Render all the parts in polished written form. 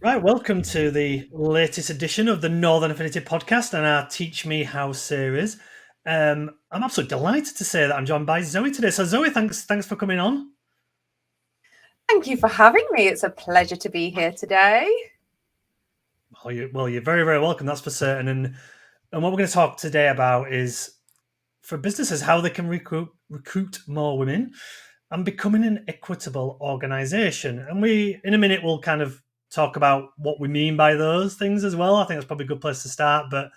Right, welcome to the latest edition of the Northern Affinity podcast and our Teach Me How series. I'm absolutely delighted to say that I'm joined by Zoe today. So, Zoe, thanks for coming on. Thank you for having me. It's a pleasure to be here today. You're very, very welcome. That's for certain. And what we're going to talk today about is for businesses how they can recruit more women and becoming an equitable organisation. And in a minute, we'll kind of talk about what we mean by those things as well. I think that's probably a good place to start. But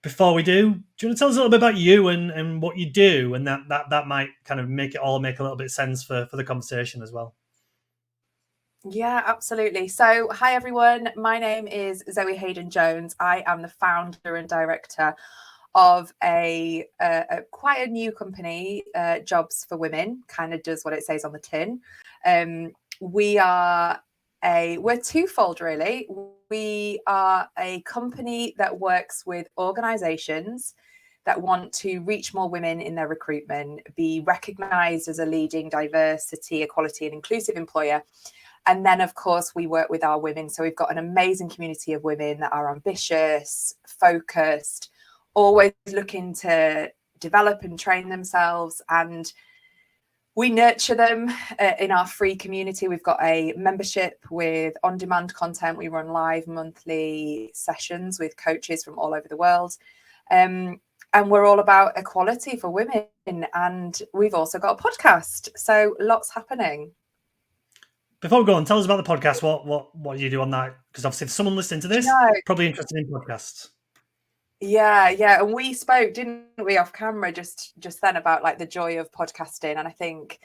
before we do you want to tell us a little bit about you and what you do, and that might kind of make a little bit of sense for the conversation as well? Yeah, absolutely. So, hi everyone. My name is Zoe Haydn Jones. I am the founder and director of a quite a new company, Jobs for Women. Kind of does what it says on the tin. We are we're twofold really. We are a company that works with organisations that want to reach more women in their recruitment, be recognised as a leading diversity, equality, and inclusive employer. And then, of course, we work with our women. So we've got an amazing community of women that are ambitious, focused, always looking to develop and train themselves. And we nurture them in our free community. We've got a membership with on-demand content. We run live monthly sessions with coaches from all over the world. And we're all about equality for women. And we've also got a podcast. So lots happening. Before we go on, tell us about the podcast. What you do on that? Because obviously, if someone listening to this, No, probably interested in podcasts. yeah. And we spoke, didn't we, off camera just then about like the joy of podcasting. And I think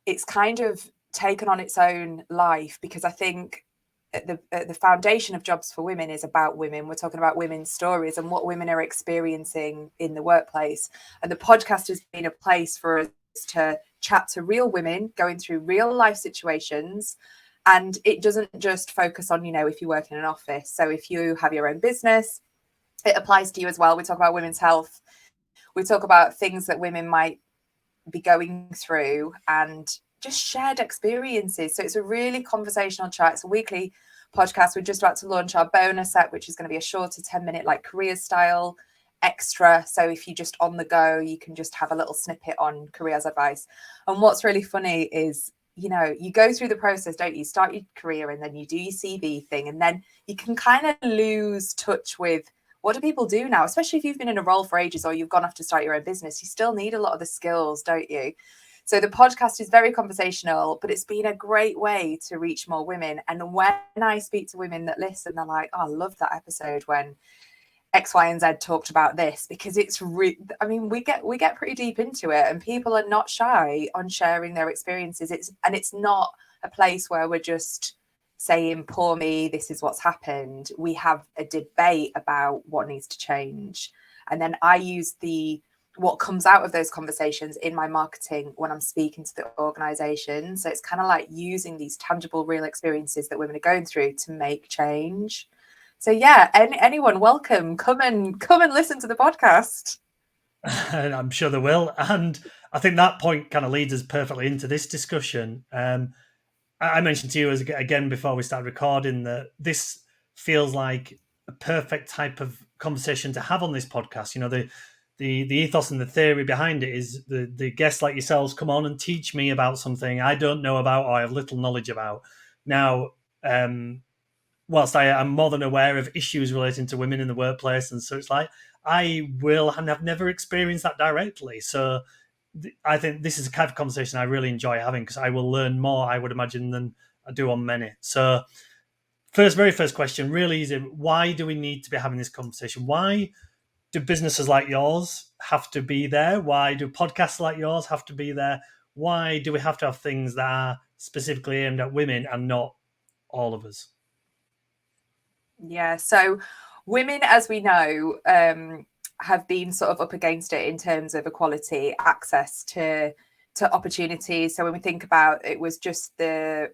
it's kind of taken on its own life because I think the foundation of Jobs for Women is about women. We're talking about women's stories and what women are experiencing in the workplace. And the podcast has been a place for us to chat to real women going through real life situations. And it doesn't just focus on, if you work in an office. So if you have your own business, it applies to you as well. We talk about women's health. We talk about things that women might be going through and just shared experiences. So it's a really conversational chat. It's a weekly podcast. We're just about to launch our bonus set, which is going to be a shorter 10-minute like career style extra. So if you're just on the go, you can just have a little snippet on careers advice. And what's really funny is, you go through the process, don't you? Start your career and then you do your CV thing. And then you can kind of lose touch with what do people do now, especially if you've been in a role for ages or you've gone off to start your own business. You still need a lot of the skills, don't you? So the podcast is very conversational, but it's been a great way to reach more women. And when I speak to women that listen, they're like, oh, I love that episode when X, Y, and Z talked about this, because it's we get pretty deep into it and people are not shy on sharing their experiences. It's not a place where we're just saying, poor me, this is what's happened. We have a debate about what needs to change. And then I use what comes out of those conversations in my marketing when I'm speaking to the organization. So it's kind of like using these tangible, real experiences that women are going through to make change. So yeah, anyone welcome. Come and listen to the podcast. And I'm sure they will. And I think that point kind of leads us perfectly into this discussion. I mentioned to you again before we started recording that this feels like a perfect type of conversation to have on this podcast. The ethos and the theory behind it is the guests like yourselves come on and teach me about something I don't know about or I have little knowledge about. Now, whilst I am more than aware of issues relating to women in the workplace, and so it's like I will and have never experienced that directly. So I think this is a kind of conversation I really enjoy having because I will learn more, I would imagine, than I do on many. So, very first question, really easy. Why do we need to be having this conversation? Why do businesses like yours have to be there? Why do podcasts like yours have to be there? Why do we have to have things that are specifically aimed at women and not all of us? Yeah, so women, as we know, have been sort of up against it in terms of equality, access to opportunities. So when we think about it, was just the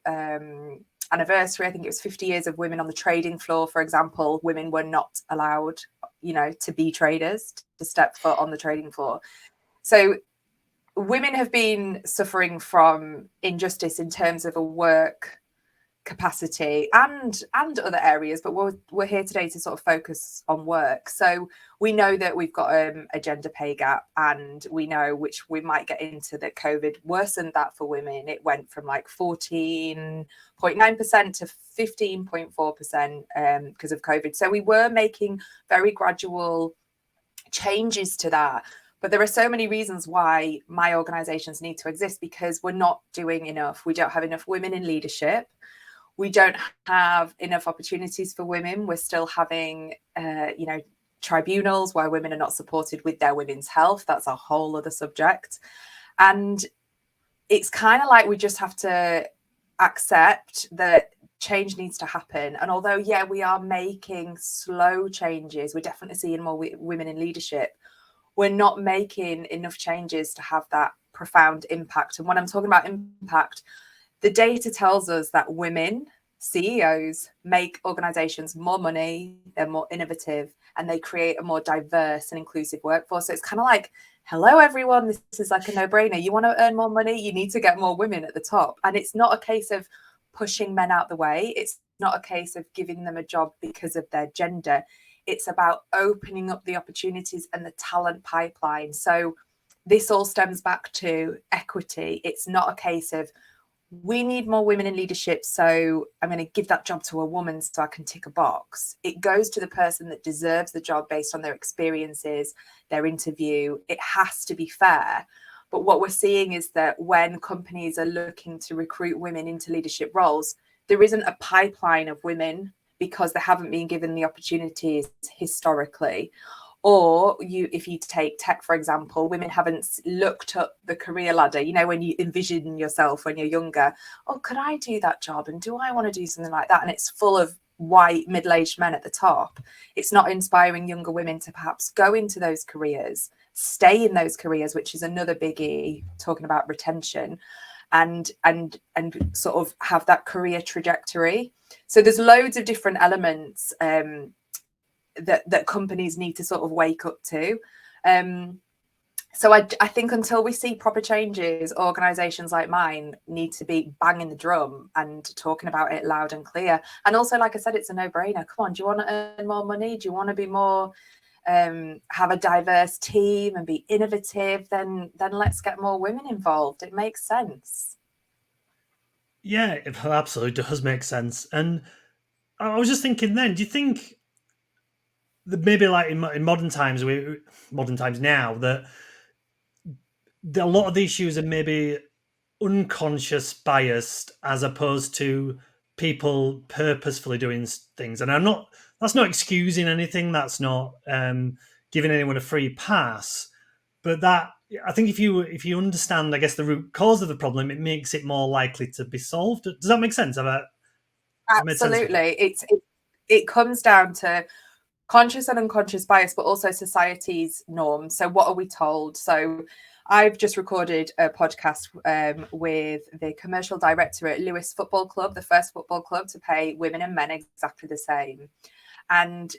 anniversary, I think it was 50 years of women on the trading floor, for example. Women were not allowed, to be traders, to step foot on the trading floor. So women have been suffering from injustice in terms of a work capacity and other areas, but we're here today to sort of focus on work. So we know that we've got a gender pay gap, and we know, which we might get into, that COVID worsened that for women. It went from like 14.9% to 15.4% because of COVID. So we were making very gradual changes to that. But there are so many reasons why my organizations need to exist, because we're not doing enough. We don't have enough women in leadership. We don't have enough opportunities for women. We're still having, tribunals where women are not supported with their women's health. That's a whole other subject. And it's kind of like we just have to accept that change needs to happen. And although, yeah, we are making slow changes, we're definitely seeing more women in leadership, we're not making enough changes to have that profound impact. And when I'm talking about impact, the data tells us that women CEOs make organizations more money, they're more innovative, and they create a more diverse and inclusive workforce. So it's kind of like, hello, everyone, this is like a no-brainer. You want to earn more money, you need to get more women at the top. And it's not a case of pushing men out the way. It's not a case of giving them a job because of their gender. It's about opening up the opportunities and the talent pipeline. So this all stems back to equity. It's not a case of, we need more women in leadership, so I'm going to give that job to a woman so I can tick a box. It goes to the person that deserves the job based on their experiences, their interview. It has to be fair. But what we're seeing is that when companies are looking to recruit women into leadership roles, there isn't a pipeline of women because they haven't been given the opportunities historically. Or if you take tech, for example, women haven't looked up the career ladder. You know, when you envision yourself when you're younger, oh, could I do that job? And do I want to do something like that? And it's full of white middle-aged men at the top. It's not inspiring younger women to perhaps go into those careers, stay in those careers, which is another biggie, talking about retention, and sort of have that career trajectory. So there's loads of different elements that companies need to sort of wake up to. So I think until we see proper changes, organizations like mine need to be banging the drum and talking about it loud and clear. And also, like I said, it's a no-brainer. Come on, do you want to earn more money? Do you want to be more, have a diverse team and be innovative? Then let's get more women involved. It makes sense. Yeah, it absolutely does make sense. And I was just thinking then, do you think that maybe like in modern times now, that a lot of the issues are maybe unconscious biased as opposed to people purposefully doing things? And that's not excusing anything, that's not giving anyone a free pass, but that, I think if you understand, I guess, the root cause of the problem, it makes it more likely to be solved. Does that make sense? Absolutely. It comes down to conscious and unconscious bias, but also society's norms. So what are we told? So I've just recorded a podcast with the commercial director at Lewes Football Club, the first football club to pay women and men exactly the same. And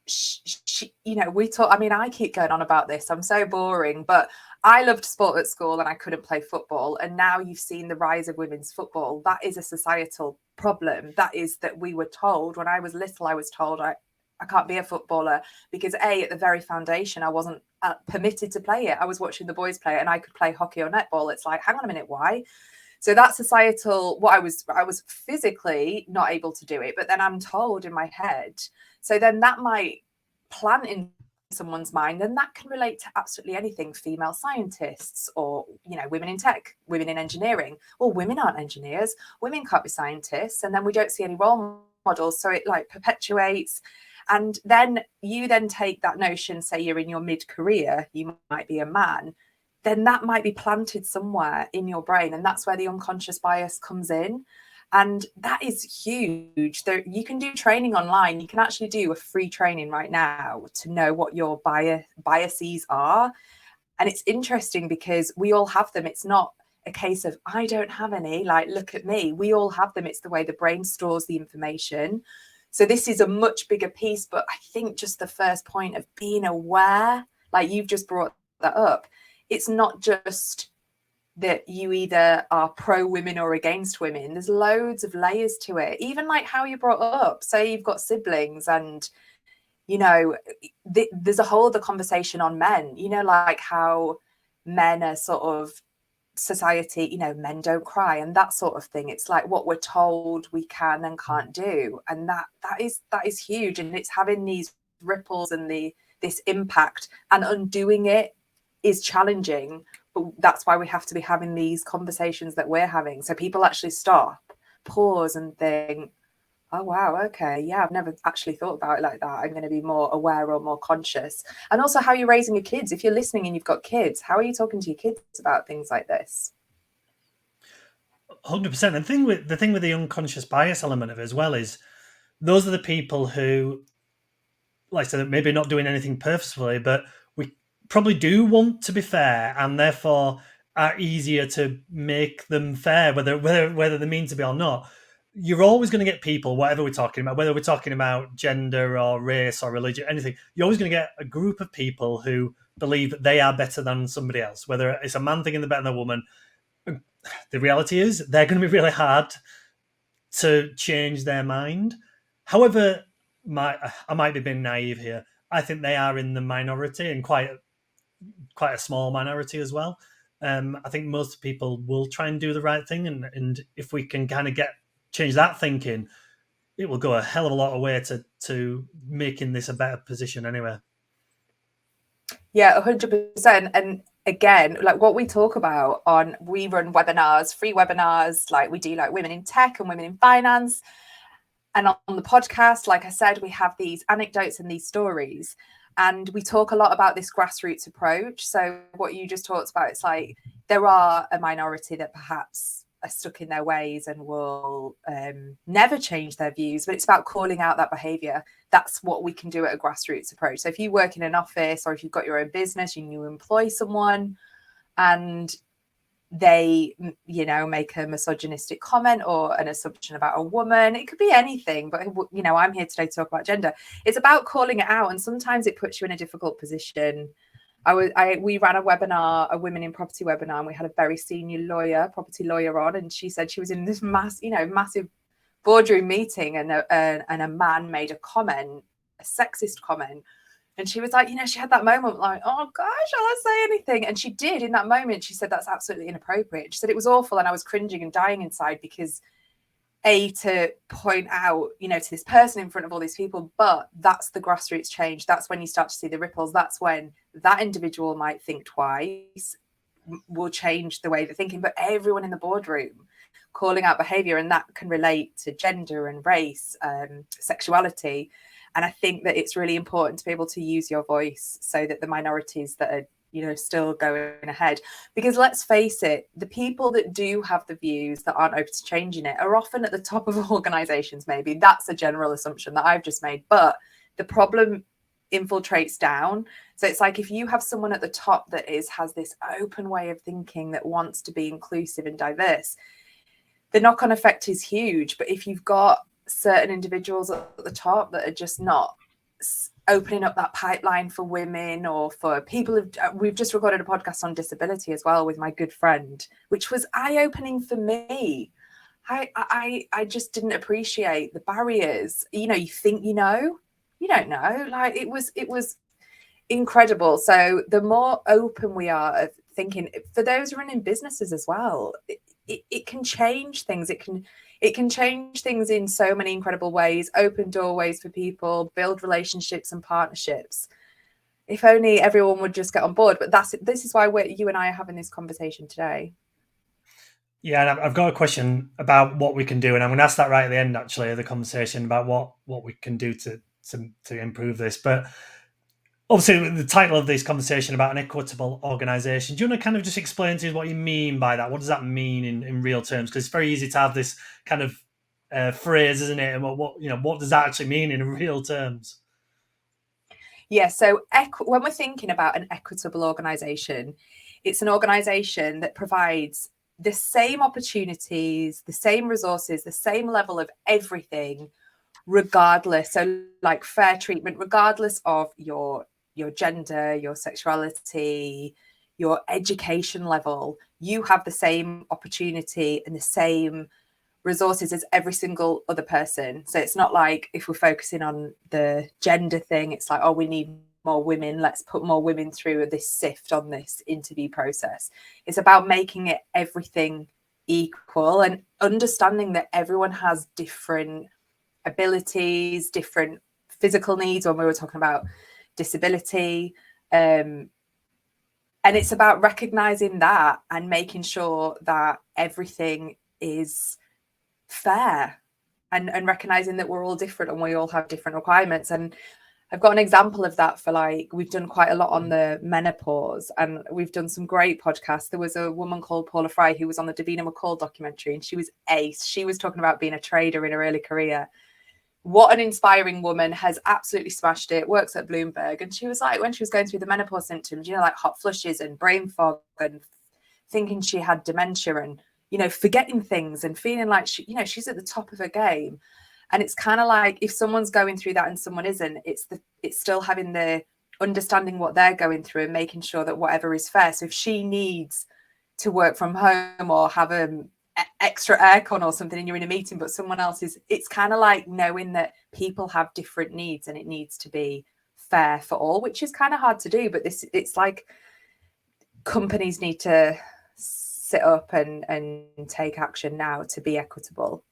she, we talk, I mean, I keep going on about this. I'm so boring, but I loved sport at school and I couldn't play football. And now you've seen the rise of women's football. That is a societal problem. That is that we were told, when I was little, I was told I can't be a footballer because at the very foundation, I wasn't permitted to play it. I was watching the boys play it and I could play hockey or netball. It's like, hang on a minute, why? So that's societal. I was physically not able to do it, but then I'm told in my head. So then that might plant in someone's mind, and that can relate to absolutely anything. Female scientists, or women in tech, women in engineering. Well, women aren't engineers. Women can't be scientists, and then we don't see any role models. So it like perpetuates. And then you take that notion, say you're in your mid-career, you might be a man, then that might be planted somewhere in your brain. And that's where the unconscious bias comes in. And that is huge. You can do training online. You can actually do a free training right now to know what your biases are. And it's interesting because we all have them. It's not a case of, I don't have any, like, look at me. We all have them. It's the way the brain stores the information. So this is a much bigger piece. But I think just the first point of being aware, like you've just brought that up, it's not just that you either are pro women or against women. There's loads of layers to it, even like how you're brought up. Say you've got siblings and, you know, there's a whole other conversation on men, you know, like how men are sort of society, you know, men don't cry and that sort of thing. It's like what we're told we can and can't do. And that is huge. And it's having these ripples and this impact, and undoing it is challenging. But that's why we have to be having these conversations that we're having, so people actually stop, pause and think, oh wow, okay, yeah, I've never actually thought about it like that. I'm going to be more aware or more conscious. And also how you're raising your kids. If you're listening and you've got kids, how are you talking to your kids about things like this? 100%. The thing with the unconscious bias element of it as well is those are the people who, like I said, maybe not doing anything purposefully, but we probably do want to be fair, and therefore are easier to make them fair, whether they mean to be or not. You're always going to get people, whatever we're talking about, whether we're talking about gender or race or religion, anything, you're always going to get a group of people who believe that they are better than somebody else, whether it's a man thinking they're better than a woman. The reality is they're going to be really hard to change their mind. However, I might be being naive here. I think they are in the minority, and quite a small minority as well. I think most people will try and do the right thing, and if we can kind of change that thinking, it will go a hell of a lot of way to making this a better position anyway. Yeah, 100%. And again, like what we talk about we run webinars, free webinars, like we do like women in tech and women in finance. And on the podcast, like I said, we have these anecdotes and these stories, and we talk a lot about this grassroots approach. So what you just talked about, it's like there are a minority that perhaps are stuck in their ways and will never change their views, but it's about calling out that behavior. That's what we can do at a grassroots approach. So if you work in an office, or if you've got your own business, you employ someone and they, you know, make a misogynistic comment or an assumption about a woman, it could be anything, but you know, I'm here today to talk about gender. It's about calling it out, and sometimes it puts you in a difficult position. We ran a webinar, a women in property webinar, and we had a very senior property lawyer on, and she said she was in this massive boardroom meeting, and a man made a comment, a sexist comment. And she was like, you know, she had that moment like, oh gosh, shall I say anything? And she did in that moment. She said, that's absolutely inappropriate. She said it was awful. And I was cringing and dying inside because to point out, you know, to this person in front of all these people, but that's the grassroots change. That's when you start to see the ripples. That's when that individual might think twice, will change the way they're thinking, but everyone in the boardroom calling out behavior, and that can relate to gender and race, sexuality. And I think that it's really important to be able to use your voice so that the minorities that are, you know, still going ahead, because let's face it, the people that do have the views that aren't open to changing it are often at the top of organizations. Maybe that's a general assumption that I've just made, but the problem infiltrates down. So it's like if you have someone at the top that has this open way of thinking, that wants to be inclusive and diverse, the knock-on effect is huge. But if you've got certain individuals at the top that are just not opening up that pipeline for women or for people, we've just recorded a podcast on disability as well with my good friend, which was eye-opening for me. I just didn't appreciate the barriers. You know, you think you know, you don't know. Like it was incredible. So the more open we are of thinking, for those running businesses as well, it can change things. It can change things in so many incredible ways, open doorways for people, build relationships and partnerships. If only everyone would just get on board. But this is why you and I are having this conversation today. Yeah, and I've got a question about what we can do, and I'm going to ask that right at the end, actually, of the conversation about what we can do to improve this. But obviously, the title of this conversation about an equitable organisation, do you want to kind of just explain to us what you mean by that? What does that mean in real terms? Because it's very easy to have this kind of phrase, isn't it? And what does that actually mean in real terms? Yeah, so when we're thinking about an equitable organisation, it's an organisation that provides the same opportunities, the same resources, the same level of everything, regardless. So like fair treatment, regardless of your gender, your sexuality, your education level, you have the same opportunity and the same resources as every single other person. So it's not like if we're focusing on the gender thing, it's like, oh, we need more women, let's put more women through this sift on this interview process. It's about making it everything equal and understanding that everyone has different abilities, different physical needs when we were talking about disability. And it's about recognizing that and making sure that everything is fair and recognizing that we're all different and we all have different requirements. And I've got an example of that for, like, we've done quite a lot on the menopause and we've done some great podcasts. There was a woman called Paula Fry who was on the Davina McCall documentary and she was ace. She was talking about being a trader in her early career. What an inspiring woman, has absolutely smashed it, works at Bloomberg. And she was like, when she was going through the menopause symptoms, you know, like hot flushes and brain fog and thinking she had dementia and, you know, forgetting things and feeling like she, you know, she's at the top of her game. And it's kind of like if someone's going through that and someone isn't, it's still having the understanding what they're going through and making sure that whatever is fair. So if she needs to work from home or have extra aircon or something and you're in a meeting but someone else is, it's kind of like knowing that people have different needs and it needs to be fair for all, which is kind of hard to do. But it's like companies need to sit up and take action now to be equitable.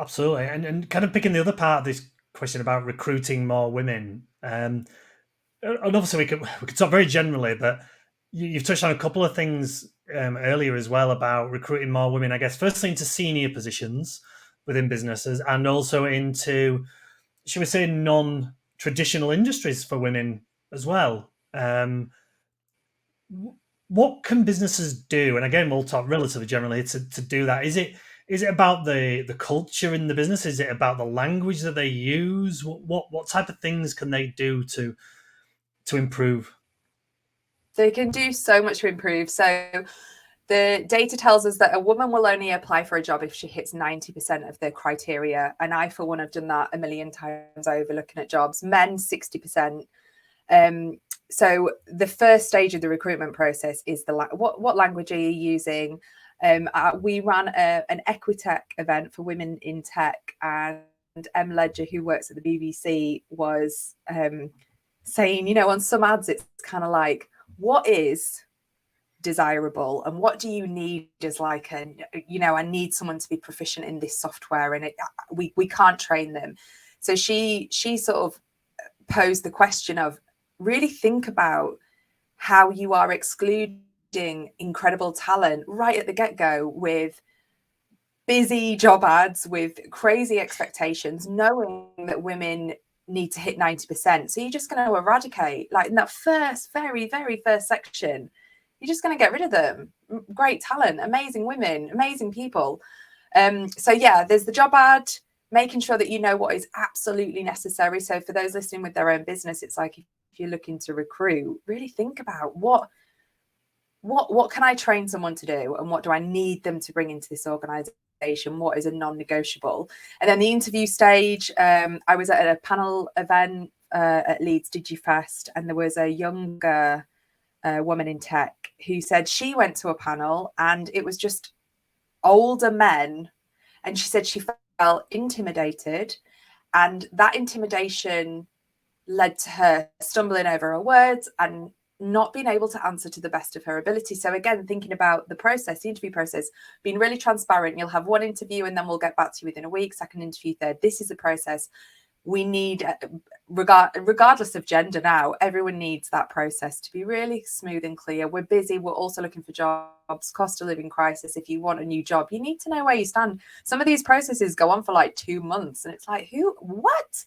Absolutely. And kind of picking the other part of this question about recruiting more women. And obviously we could talk very generally, but you've touched on a couple of things earlier as well about recruiting more women, I guess, firstly into senior positions within businesses and also into, should we say, non-traditional industries for women as well. What can businesses do? And again, we'll talk relatively generally to do that. Is it about the culture in the business? Is it about the language that they use? What type of things can they do to improve? They can do so much to improve. So the data tells us that a woman will only apply for a job if she hits 90% of the criteria. And I, for one, have done that a million times over looking at jobs. Men, 60%. So the first stage of the recruitment process is what language are you using? We ran an Equitech event for women in tech, and Em Ledger, who works at the BBC, was saying, you know, on some ads, it's kind of like, what is desirable and what do you need as like I need someone to be proficient in this software and we can't train them. So she sort of posed the question of really think about how you are excluding incredible talent right at the get-go with busy job ads, with crazy expectations, knowing that women need to hit 90%. So you're just going to eradicate, like in that very, very first section, you're just going to get rid of them. Great talent, amazing women, amazing people. So yeah, there's the job ad, making sure that you know what is absolutely necessary. So for those listening with their own business, it's like if you're looking to recruit, really think about what can I train someone to do and what do I need them to bring into this organization? What is a non-negotiable? And then the interview stage, I was at a panel event at Leeds DigiFest, and there was a younger woman in tech who said she went to a panel and it was just older men, and she said she felt intimidated, and that intimidation led to her stumbling over her words and not being able to answer to the best of her ability. So again, thinking about the process, the interview process, being really transparent. You'll have one interview and then we'll get back to you within a week, second interview, third. This is the process. We need, regardless of gender now, everyone needs that process to be really smooth and clear. We're busy. We're also looking for jobs, cost of living crisis. If you want a new job, you need to know where you stand. Some of these processes go on for like 2 months and it's like, what?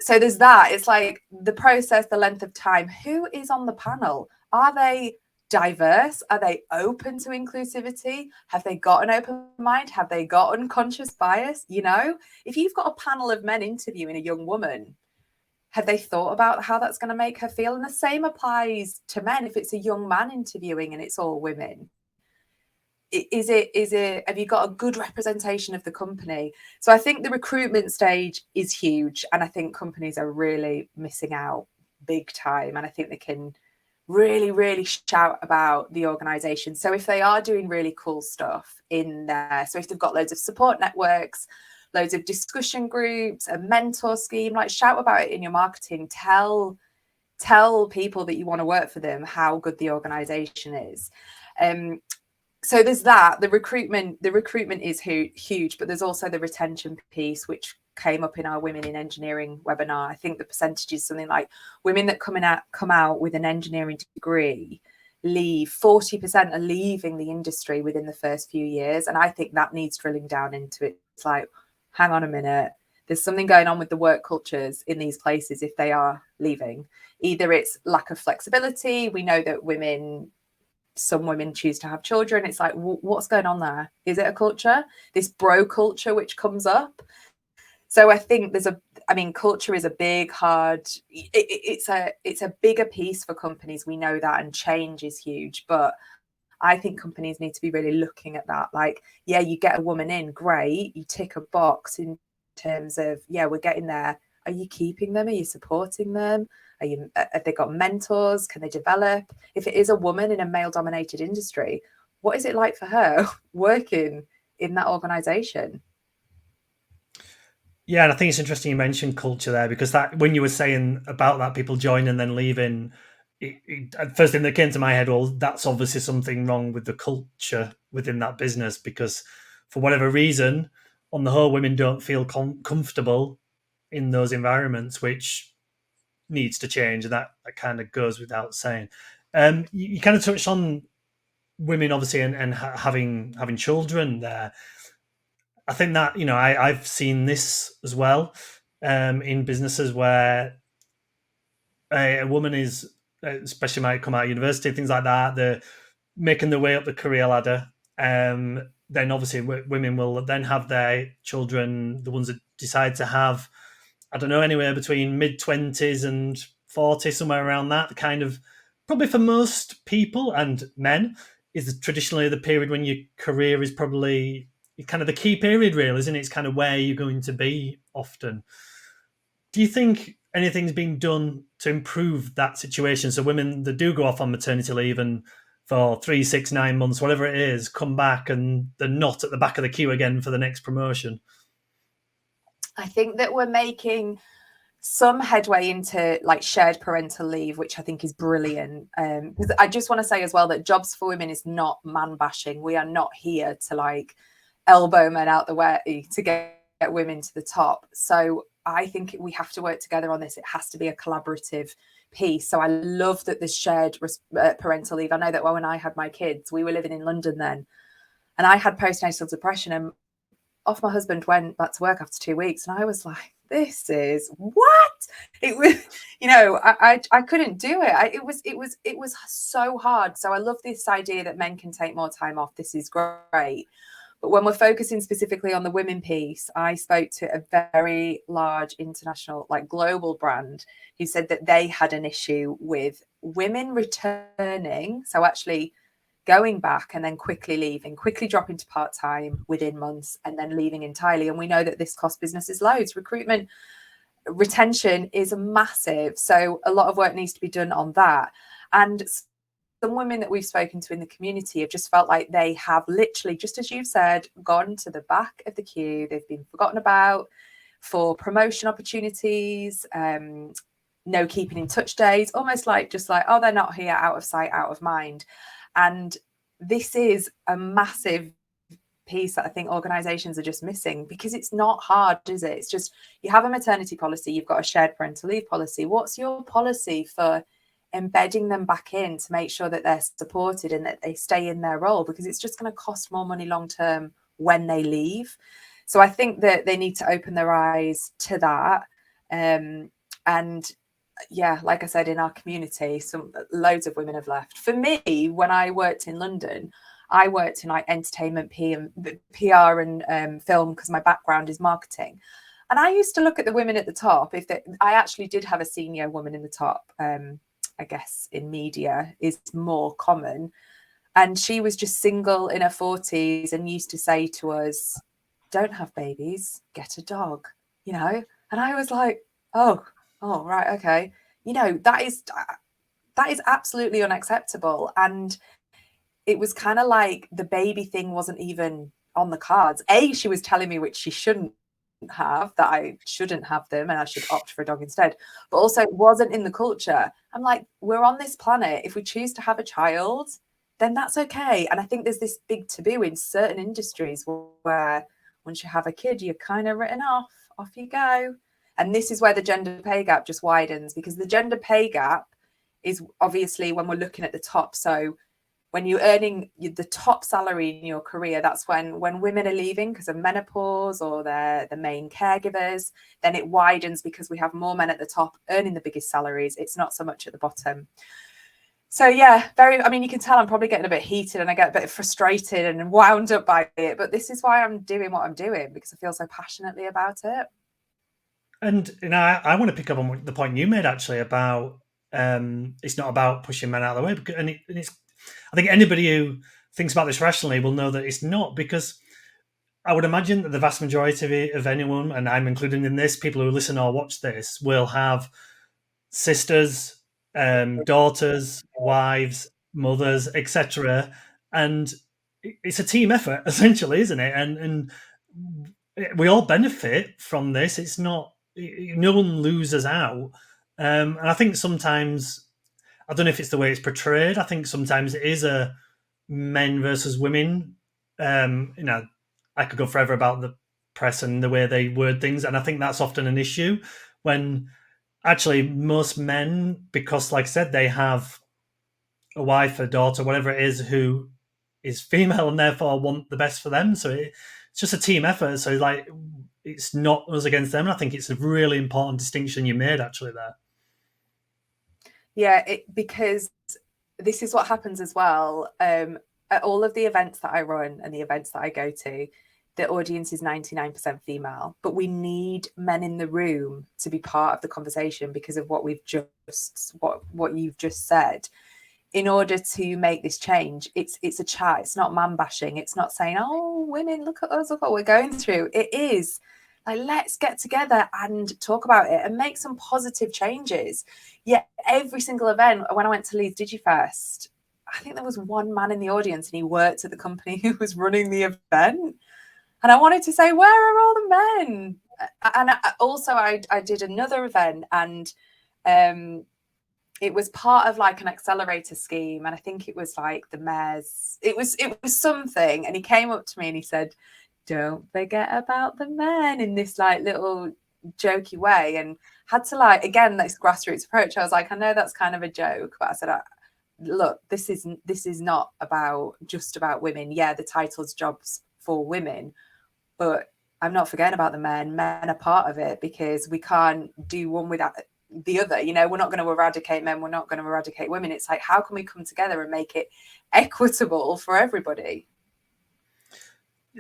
So there's that. It's like the process, the length of time. Who is on the panel? Are they diverse? Are they open to inclusivity? Have they got an open mind? Have they got unconscious bias? You know, if you've got a panel of men interviewing a young woman, have they thought about how that's going to make her feel? And the same applies to men. If it's a young man interviewing and it's all women, is it have you got a good representation of the company? So I think the recruitment stage is huge, and I think companies are really missing out big time, and I think they can really, really shout about the organization. So if they are doing really cool stuff in there, so if they've got loads of support networks, loads of discussion groups, a mentor scheme, like shout about it in your marketing. Tell people that you want to work for them how good the organization is. So there's that. The recruitment is huge, but there's also the retention piece, which came up in our Women in Engineering webinar. I think the percentage is something like women that come out with an engineering degree leave, 40% are leaving the industry within the first few years. And I think that needs drilling down into it. It's like, hang on a minute, there's something going on with the work cultures in these places if they are leaving. Either it's lack of flexibility. We know that some women choose to have children. It's like, what's going on there? Is it a culture? This bro culture which comes up. So I think culture is a big, hard, it's a bigger piece for companies. We know that, and change is huge. But I think companies need to be really looking at that. Like, yeah, you get a woman in, great. You tick a box in terms of, yeah, we're getting there. Are you keeping them? Are you supporting them? Have they got mentors? Can they develop? If it is a woman in a male-dominated industry, what is it like for her working in that organization? Yeah, and I think it's interesting you mentioned culture there, because that, when you were saying about that, people join and then leaving, first thing that came to my head, well, that's obviously something wrong with the culture within that business, because for whatever reason, on the whole, women don't feel comfortable in those environments, which needs to change, and that kind of goes without saying. You kind of touched on women, obviously, and having children there. I think that, I've seen this as well, in businesses where a woman is, especially might come out of university, things like that, they're making their way up the career ladder. Then obviously women will then have their children, the ones that decide to have, I don't know, anywhere between mid-20s and 40, somewhere around that. The kind of, probably for most people and men, is traditionally the period when your career is probably kind of the key period, really, isn't it? It's kind of where you're going to be often. Do you think anything's being done to improve that situation, so women that do go off on maternity leave and for 3, 6, 9 months, whatever it is, come back and they're not at the back of the queue again for the next promotion? I think that we're making some headway into like shared parental leave, which I think is brilliant. Because I just want to say as well that Jobs for Women is not man bashing. We are not here to like elbow men out the way to get women to the top. So I think we have to work together on this. It has to be a collaborative piece. So I love that there's shared parental leave. I know that when I had my kids, we were living in London then, and I had postnatal depression, and off my husband went back to work after 2 weeks, and I was like, this is what it was. I couldn't do it. It was so hard. So I love this idea that men can take more time off. This is great. But when we're focusing specifically on the women piece, I spoke to a very large international, like global brand, who said that they had an issue with women returning. So actually going back and then quickly leaving, quickly dropping to part-time within months and then leaving entirely. And we know that this costs businesses loads. Recruitment retention is massive. So a lot of work needs to be done on that. And some women that we've spoken to in the community have just felt like they have literally, just as you've said, gone to the back of the queue. They've been forgotten about for promotion opportunities, no keeping in touch days, almost like just like, oh, they're not here, out of sight, out of mind. And this is a massive piece that I think organizations are just missing, because it's not hard, is it? It's just, you have a maternity policy, you've got a shared parental leave policy. What's your policy for embedding them back in to make sure that they're supported and that they stay in their role? Because it's just going to cost more money long term when they leave. So I think that they need to open their eyes to that. And yeah, like I said, in our community, loads of women have left. For me, when I worked in London, I worked in like entertainment, PR and film, because my background is marketing. And I used to look at the women at the top. I actually did have a senior woman in the top, I guess in media is more common. And she was just single in her 40s and used to say to us, don't have babies, get a dog, And I was like, oh, right, okay. That is, that is absolutely unacceptable. And it was kind of like the baby thing wasn't even on the cards. She was telling me which she shouldn't have, that I shouldn't have them and I should opt for a dog instead. But also it wasn't in the culture. I'm like, we're on this planet. If we choose to have a child, then that's okay. And I think there's this big taboo in certain industries where once you have a kid, you're kind of written off you go. And this is where the gender pay gap just widens, because the gender pay gap is obviously when we're looking at the top. So when you're earning the top salary in your career, that's when women are leaving because of menopause or they're the main caregivers, then it widens because we have more men at the top earning the biggest salaries. It's not so much at the bottom. So yeah, I mean, you can tell I'm probably getting a bit heated and I get a bit frustrated and wound up by it, but this is why I'm doing what I'm doing, because I feel so passionately about it. And I want to pick up on the point you made actually about it's not about pushing men out of the way, because, it's I think anybody who thinks about this rationally will know that it's not, because I would imagine that the vast majority of anyone, and I'm included in this, people who listen or watch this will have sisters, daughters, wives, mothers, etc. And it's a team effort, essentially, isn't it? And we all benefit from this. It's not, no one loses out. And I think sometimes, I don't know if it's the way it's portrayed. I think sometimes it is a men versus women. I could go forever about the press and the way they word things, and I think that's often an issue when actually most men, because like I said, they have a wife, a daughter, whatever it is, who is female and therefore want the best for them. So it's just a team effort. So like, it's not us against them. I think it's a really important distinction you made actually there. Yeah, because this is what happens as well. At all of the events that I run and the events that I go to, the audience is 99% female, but we need men in the room to be part of the conversation because of what what you've just said. In order to make this change, it's a chat. It's not man bashing. It's not saying, "Oh, women, look at us, look what we're going through." It is like, let's get together and talk about it and make some positive changes. Yet every single event, when I went to Leeds DigiFest, I think there was one man in the audience and he worked at the company who was running the event. And I wanted to say, where are all the men? And I did another event, and it was part of like an accelerator scheme. And I think it was like the mayor's, it was something. And he came up to me and he said, "Don't forget about the men," in this like little jokey way, and had to like, again, this grassroots approach. I was like, I know that's kind of a joke, but I said, look, this is not just about women. Yeah, the title's jobs for women, but I'm not forgetting about the men. Men are part of it because we can't do one without the other. You know, we're not going to eradicate men. We're not going to eradicate women. It's like, how can we come together and make it equitable for everybody?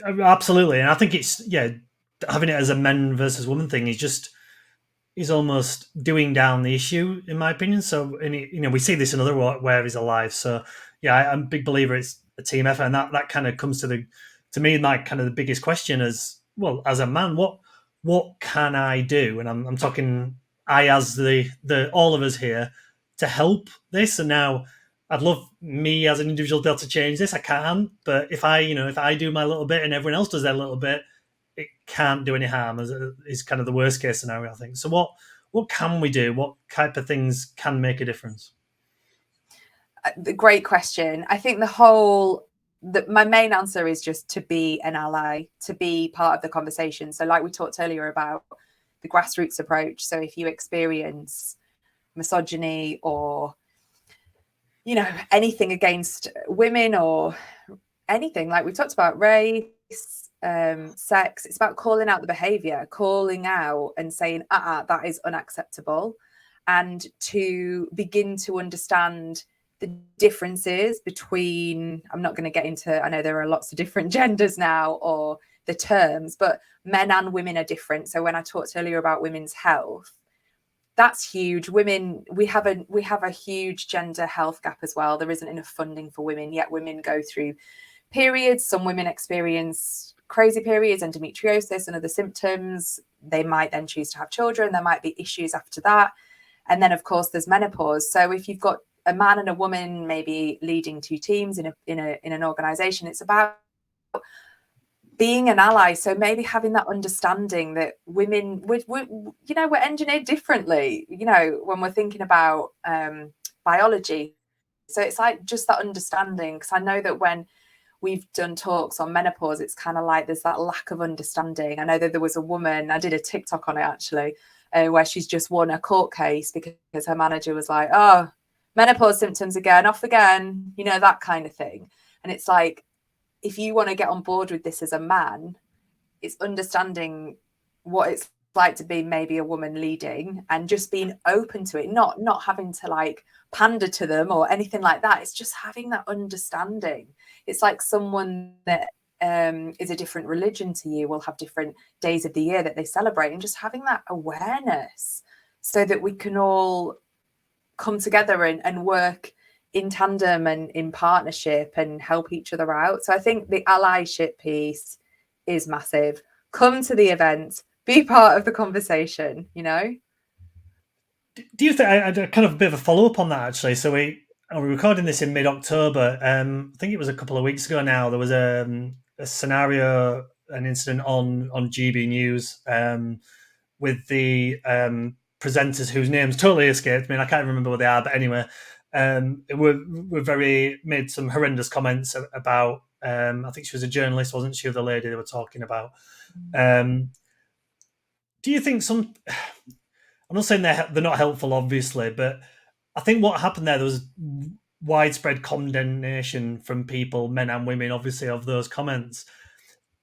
Absolutely. And I think it's, having it as a men versus women thing is almost doing down the issue, in my opinion. So, and we see this in other areas of life. So, yeah, I'm a big believer it's a team effort, and that kind of comes to me, like kind of the biggest question is, well, as a man, what can I do? And I'm talking I as the all of us here to help this. And now I'd love me as an individual to be able to change this. I can't, but if I do my little bit and everyone else does their little bit, it can't do any harm. Is kind of the worst case scenario, I think. So what can we do? What type of things can make a difference? Great question. I think my main answer is just to be an ally, to be part of the conversation. So like we talked earlier about the grassroots approach. So if you experience misogyny or, anything against women or anything, like we talked about race, sex, it's about calling out the behavior, calling out and saying, that is unacceptable. And to begin to understand the differences between, I'm not going to get into, I know there are lots of different genders now or the terms, but men and women are different. So when I talked earlier about women's health, that's huge. Women, we have a huge gender health gap as well. There isn't enough funding for women, yet women go through periods. Some women experience crazy periods, endometriosis and other symptoms. They might then choose to have children. There might be issues after that. And then, of course, there's menopause. So if you've got a man and a woman maybe leading two teams in an organization. It's about being an ally. So maybe having that understanding that women, we're engineered differently, when we're thinking about biology. So it's like just that understanding, because I know that when we've done talks on menopause, it's kind of like there's that lack of understanding. I know that there was a woman, I did a TikTok on it actually, where she's just won a court case because her manager was like, oh, menopause symptoms again, off again, that kind of thing. And it's like, if you want to get on board with this as a man, it's understanding what it's like to be maybe a woman leading and just being open to it, not having to like pander to them or anything like that. It's just having that understanding. It's like someone that is a different religion to you will have different days of the year that they celebrate, and just having that awareness so that we can all come together and work in tandem and in partnership and help each other out. So I think the allyship piece is massive. Come to the event, be part of the conversation, Do you think, I had kind of a bit of a follow-up on that actually? So we're recording this in mid-October. I think it was a couple of weeks ago now. There was a scenario, an incident on GB News with the presenters whose names totally escaped me, and I can't remember what they are, but anyway, made some horrendous comments about, I think she was a journalist, wasn't she, the lady they were talking about. Do you think I'm not saying they're not helpful, obviously, but I think what happened there was widespread condemnation from people, men and women, obviously, of those comments.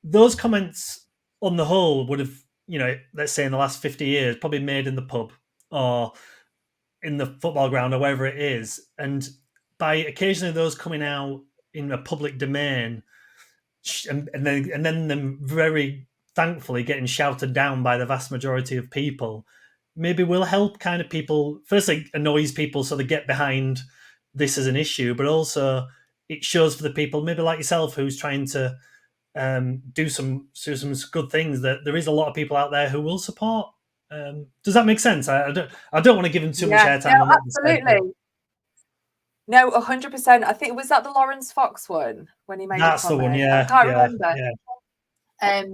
Those comments, on the whole, would have, let's say in the last 50 years, probably made in the pub or in the football ground or wherever it is. And by occasionally those coming out in a public domain, and then them very thankfully getting shouted down by the vast majority of people, maybe will help kind of people, firstly annoys people so they get behind this as an issue, but also it shows for the people maybe like yourself who's trying to do some good things, that there is a lot of people out there who will support. Does that make sense? I don't want to give him too much airtime on what they said, but absolutely. No, 100%. I think, was that the Lawrence Fox one when he made a that's the one. comment? Yeah, I can't yeah, remember. yeah.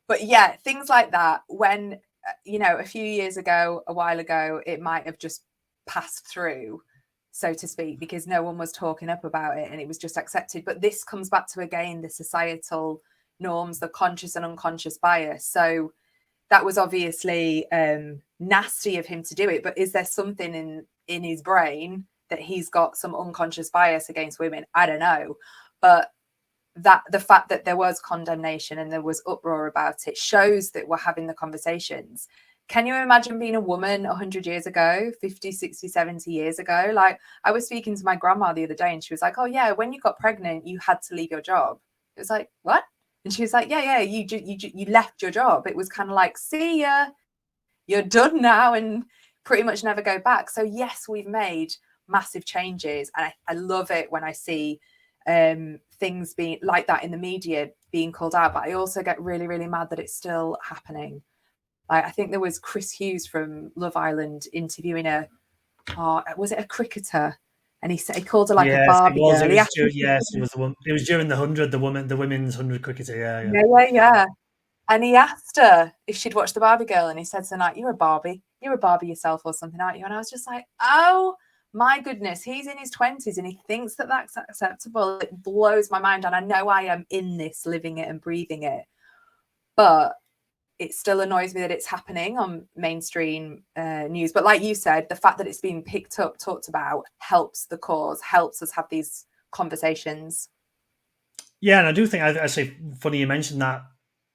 But yeah, things like that, when a few years ago, a while ago, it might have just passed through, so to speak, because no one was talking up about it and it was just accepted. But this comes back to, again, the societal norms, the conscious and unconscious bias. So that was obviously nasty of him to do it, but is there something in his brain that he's got some unconscious bias against women? I don't know, but that the fact that there was condemnation and there was uproar about it shows that we're having the conversations. Can you imagine being a woman 100 years ago, 50, 60, 70 years ago? Like, I was speaking to my grandma the other day and she was like, oh yeah, when you got pregnant, you had to leave your job. It was like, what? And she was like, yeah, you left your job. It was kind of like, see ya, you're done now, and pretty much never go back. So yes, we've made massive changes. And I love it when I see things being like that in the media being called out, but I also get really, really mad that it's still happening. Like, I think there was Chris Hughes from Love Island interviewing was it a cricketer? And he called her like a Barbie girl. It was during the 100, the women's 100 cricketer. Yeah. And he asked her if she'd watched the Barbie girl, and he said to her, "You're a Barbie yourself or something, aren't you?" And I was just like, oh my goodness, he's in his 20s and he thinks that that's acceptable. It blows my mind. And I know I am in this, living it and breathing it, but it still annoys me that it's happening on mainstream news. But like you said, the fact that it's being picked up, talked about, helps the cause, helps us have these conversations. Yeah, and I do think, actually, funny you mentioned that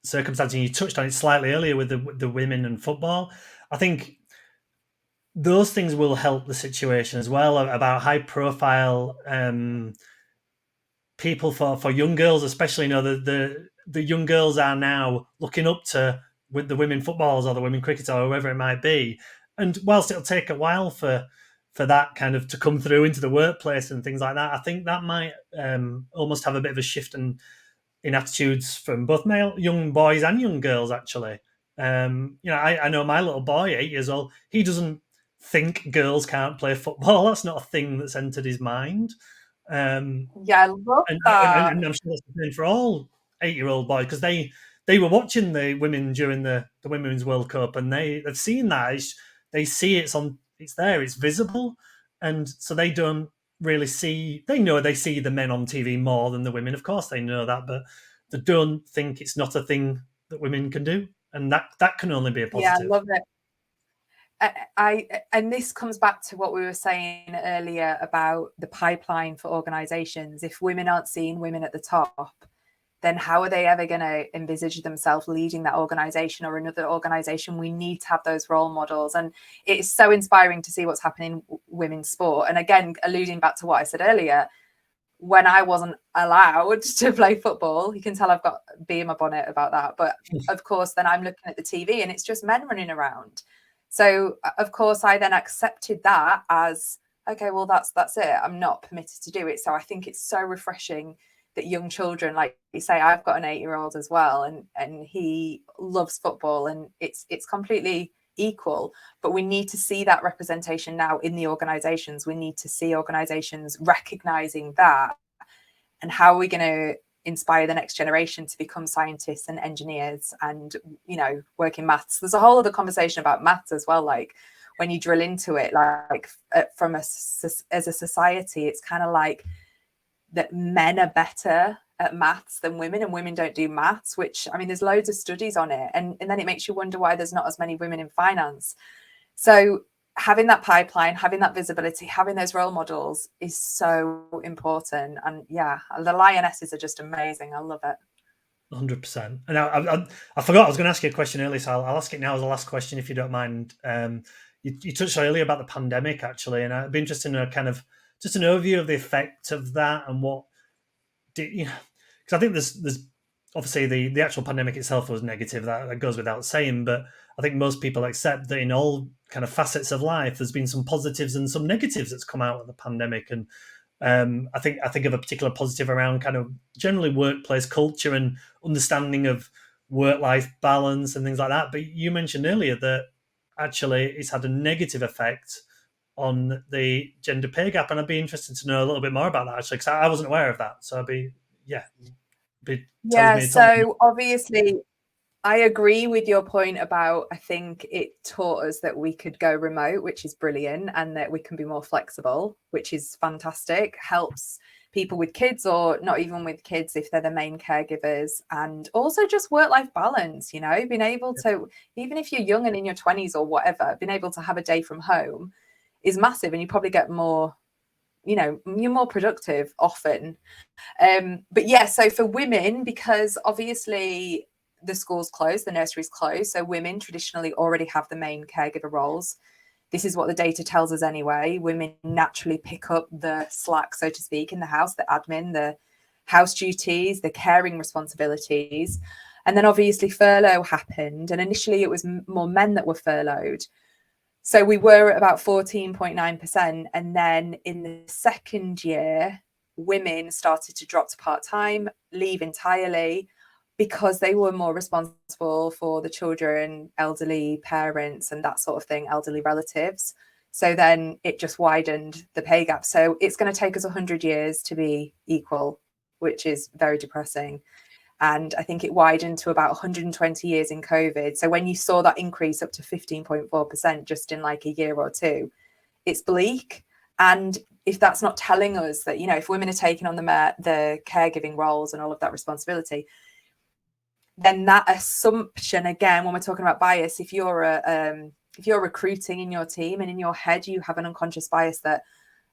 circumstance, and you touched on it slightly earlier with the women and football. I think those things will help the situation as well, about high profile people for young girls, especially. The young girls are now looking up to with the women footballers or the women cricketers or whoever it might be. And whilst it'll take a while for that kind of to come through into the workplace and things like that, I think that might almost have a bit of a shift in attitudes from both young boys and young girls, actually. I know my little boy, 8 years old, he doesn't think girls can't play football. That's not a thing that's entered his mind. Yeah, I love that. And I'm sure that's the same for all 8-year-old boys, because they were watching the women during the Women's World Cup, and they've seen that. They see it's there, it's visible, and so they don't really see. They see the men on TV more than the women. Of course, they know that, but they don't think it's not a thing that women can do, and that can only be a Yeah, I positive. love it. And this comes back to what we were saying earlier about the pipeline for organizations. If women aren't seeing women at the top, then how are they ever going to envisage themselves leading that organization or another organization? We need to have those role models. And it's so inspiring to see what's happening in women's sport. And again, alluding back to what I said earlier, when I wasn't allowed to play football, you can tell I've got a bee in my bonnet about that. But of course, then I'm looking at the TV and it's just men running around. So of course, I then accepted that as, okay, well, that's it. I'm not permitted to do it. So I think it's so refreshing that young children, like you say, I've got an 8-year-old as well, and he loves football, and it's completely equal. But we need to see that representation now in the organizations. We need to see organizations recognizing that. And how are we going to inspire the next generation to become scientists and engineers and, work in maths? There's a whole other conversation about maths as well. Like when you drill into it, like from as a society, it's kind of like that men are better at maths than women, and women don't do maths, which, I mean, there's loads of studies on it. And then it makes you wonder why there's not as many women in finance. So having that pipeline, having that visibility, having those role models is so important. And yeah, the Lionesses are just amazing. I love it. 100%. And I forgot I was going to ask you a question earlier, so I'll ask it now as the last question, if you don't mind. You touched earlier about the pandemic, actually, and I'd be interested in a kind of just an overview of the effect of that and what did you know, because I think there's obviously the actual pandemic itself was negative, that goes without saying, but I think most people accept that in all kind of facets of life there's been some positives and some negatives that's come out of the pandemic. And I think of a particular positive around kind of generally workplace culture and understanding of work-life balance and things like that. But you mentioned earlier that actually it's had a negative effect on the gender pay gap, and I'd be interested to know a little bit more about that, actually, because I wasn't aware of that. So tells Yeah, me. so obviously I agree with your point about, I think it taught us that we could go remote, which is brilliant, and that we can be more flexible, which is fantastic. Helps people with kids or not even with kids if they're the main caregivers, and also just work-life balance, being able to, even if you're young and in your 20s or whatever, being able to have a day from home is massive, and you probably get more, you're more productive often. But yeah, so for women, because obviously the schools closed, the nurseries closed, so women traditionally already have the main caregiver roles. This is what the data tells us anyway. Women naturally pick up the slack, so to speak, in the house, the admin, the house duties, the caring responsibilities. And then obviously furlough happened, and initially it was more men that were furloughed. So we were at about 14.9%. And then in the second year, women started to drop to part-time, leave entirely, because they were more responsible for the children, elderly parents, and that sort of thing, elderly relatives. So then it just widened the pay gap. So it's going to take us 100 years to be equal, which is very depressing. And I think it widened to about 120 years in COVID. So when you saw that increase up to 15.4% just in like a year or two, it's bleak. And if that's not telling us that, if women are taking on the caregiving roles and all of that responsibility, then that assumption, again, when we're talking about bias, if you're recruiting in your team and in your head you have an unconscious bias that,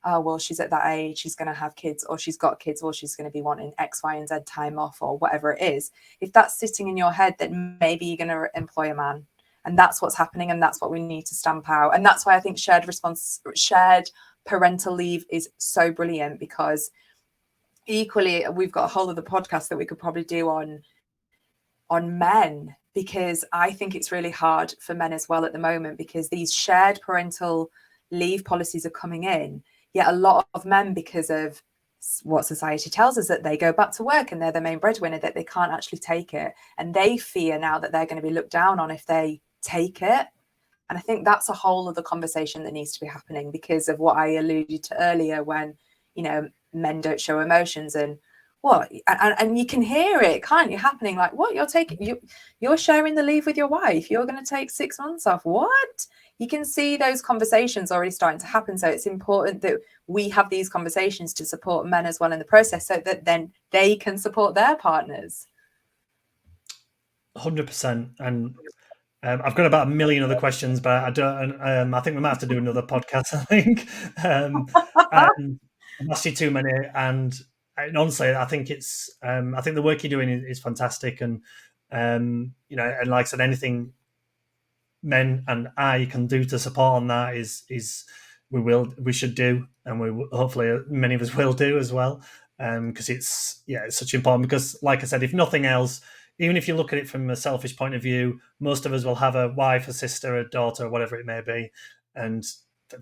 oh, well, she's at that age, she's going to have kids, or she's got kids, or she's going to be wanting X, Y, and Z time off, or whatever it is. If that's sitting in your head, then maybe you're going to employ a man. And that's what's happening, and that's what we need to stamp out. And that's why I think shared parental leave is so brilliant, because equally, we've got a whole other podcast that we could probably do on men, because I think it's really hard for men as well at the moment, because these shared parental leave policies are coming in. Yet a lot of men, because of what society tells us, that they go back to work and they're the main breadwinner, that they can't actually take it. And they fear now that they're going to be looked down on if they take it. And I think that's a whole other conversation that needs to be happening, because of what I alluded to earlier, when, you know, men don't show emotions, and what, and you can hear it, can't you, happening, like, what, you're sharing the leave with your wife, you're going to take 6 months off, what? You can see those conversations already starting to happen. So it's important that we have these conversations to support men as well in the process, so that then they can support their partners. 100%. And I've got about a million other questions, but I don't. I think we might have to do another podcast. I think, and I've asked you too many. And honestly, I think it's. I think the work you're doing is fantastic, and you know, and like I said, anything men and I can do to support on that is we should do, and we hopefully many of us will do as well, because it's such important. Because like I said, if nothing else, even if you look at it from a selfish point of view, most of us will have a wife, a sister, a daughter, whatever it may be, and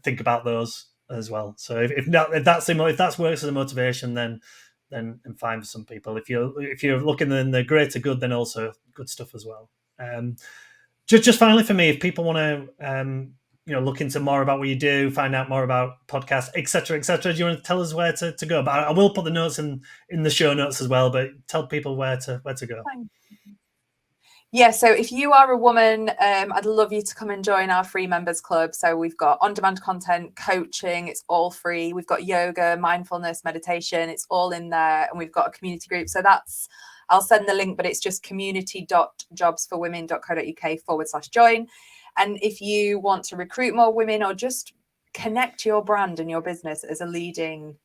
think about those as well. So if that works as a motivation, then fine for some people. If you're looking in the greater good, then also good stuff as well. Just finally for me, if people want to look into more about what you do, find out more about podcasts, etc., do you want to tell us where to go? But I will put the notes in the show notes as well. But tell people where to go. Yeah, so if you are a woman, I'd love you to come and join our free members club. So we've got on-demand content, coaching, it's all free. We've got yoga, mindfulness, meditation, it's all in there. And we've got a community group. So I'll send the link, but it's just community.jobsforwomen.co.uk/join. And if you want to recruit more women, or just connect your brand and your business as a leading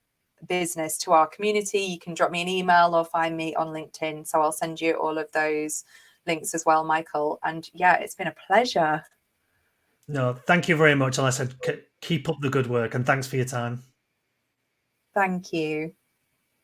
business to our community, you can drop me an email or find me on LinkedIn. So I'll send you all of those links as well, Michael. And yeah, it's been a pleasure. No, thank you very much. And I said, keep up the good work, and thanks for your time. Thank you.